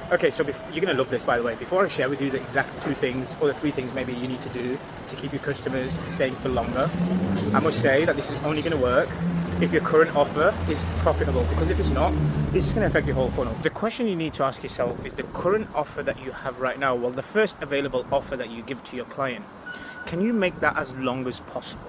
Okay, so you're going to love this, by the way. Before I share with you the exact two things or the three things maybe you need to do to keep your customers staying for longer, I must say that this is only going to work if your current offer is profitable, because if it's not, it's just going to affect your whole funnel. The question you need to ask yourself is the current offer that you have right now, well, the first available offer that you give to your client, can you make that as long as possible?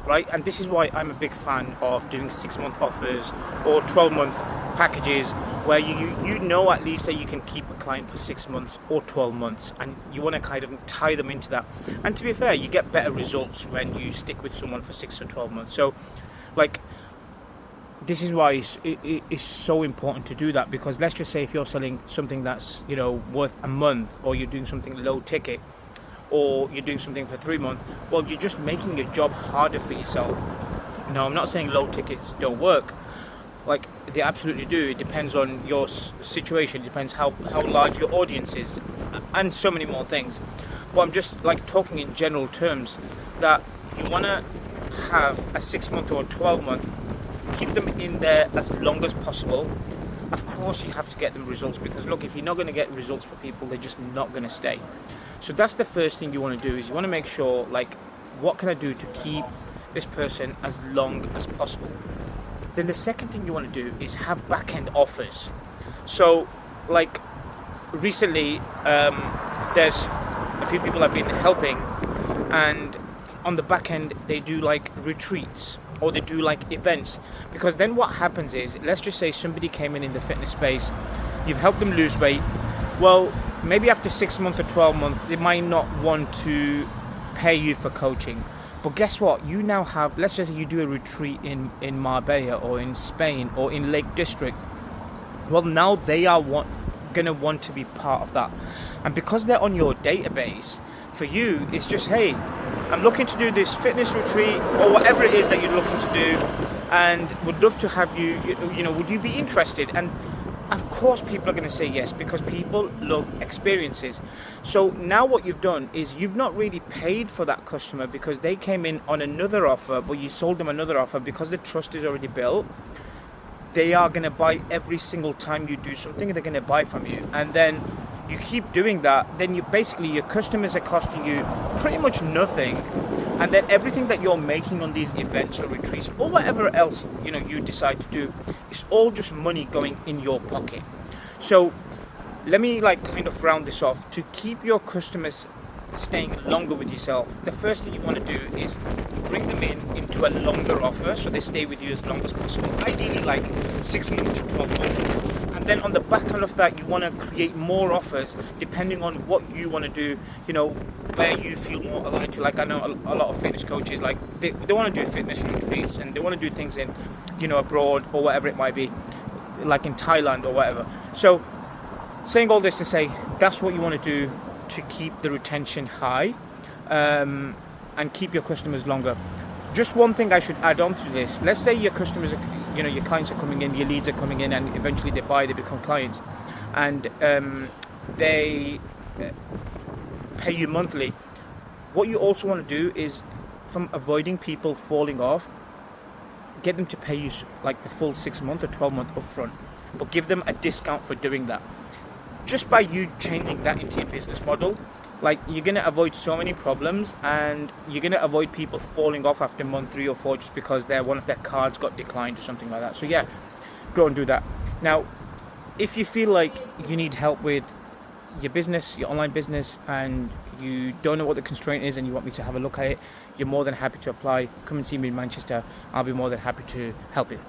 Right? And this is why I'm a big fan of doing 6-month offers or 12-month packages, where you know at least that you can keep a client for 6 months or 12 months, and you want to kind of tie them into that. And to be fair, you get better results when you stick with someone for 6 or 12 months. So like, this is why it's so important to do that, because let's just say if you're selling something that's, you know, worth a month, or you're doing something low ticket, or you're doing something for 3 months, well, you're just making your job harder for yourself. No, I'm not saying low tickets don't work. Like, they absolutely do. It depends on your situation. It depends how large your audience is, and so many more things. But I'm just like talking in general terms, that you want to have a 6-month or a 12-month, keep them in there as long as possible. Of course, you have to get them results, because look, if you're not going to get results for people, they're just not going to stay. So that's the first thing you want to do, is you want to make sure, like, what can I do to keep this person as long as possible? Then the second thing you want to do is have back-end offers. So, like, recently, there's a few people I've been helping, and on the back end, they do like retreats, or they do like events. Because then what happens is, let's just say somebody came in the fitness space, you've helped them lose weight. Well, maybe after 6 months or 12 months, they might not want to pay you for coaching. But guess what? You now have, let's just say you do a retreat in Marbella, or in Spain, or in Lake District. Well, now they are going to want to be part of that. And because they're on your database, for you, it's just, hey, I'm looking to do this fitness retreat, or whatever it is that you're looking to do, and would love to have you, you know, would you be interested? And of course people are going to say yes, because people love experiences. So now what you've done is you've not really paid for that customer, because they came in on another offer, but you sold them another offer. Because the trust is already built, they are going to buy every single time you do something. They're going to buy from you, and then you keep doing that. Then you basically, your customers are costing you pretty much nothing, and then everything that you're making on these events or retreats or whatever else, you know, you decide to do, it's all just money going in your pocket. So let me like kind of round this off. To keep your customers staying longer with yourself, the first thing you want to do is bring them into a longer offer, so they stay with you as long as possible, ideally like 6 months to 12 months. And then on the back end of that, you want to create more offers depending on what you want to do, you know, where you feel more aligned to. Like, I know a lot of fitness coaches, like they want to do fitness retreats, and they want to do things in, you know, abroad or whatever it might be, like in Thailand or whatever. So saying all this to say, that's what you want to do to keep the retention high, and keep your customers longer. Just one thing I should add on to this. Let's say your customers are, you know, your clients are coming in, your leads are coming in, and eventually they buy, they become clients, and they pay you monthly. What you also want to do is, from avoiding people falling off, get them to pay you like the full 6 month or 12 month upfront, or give them a discount for doing that. Just by you changing that into your business model, like, you're going to avoid so many problems, and you're going to avoid people falling off after month 3 or 4 just because one of their cards got declined or something like that. So yeah, go and do that. Now, if you feel like you need help with your business, your online business, and you don't know what the constraint is and you want me to have a look at it, you're more than happy to apply. Come and see me in Manchester. I'll be more than happy to help you.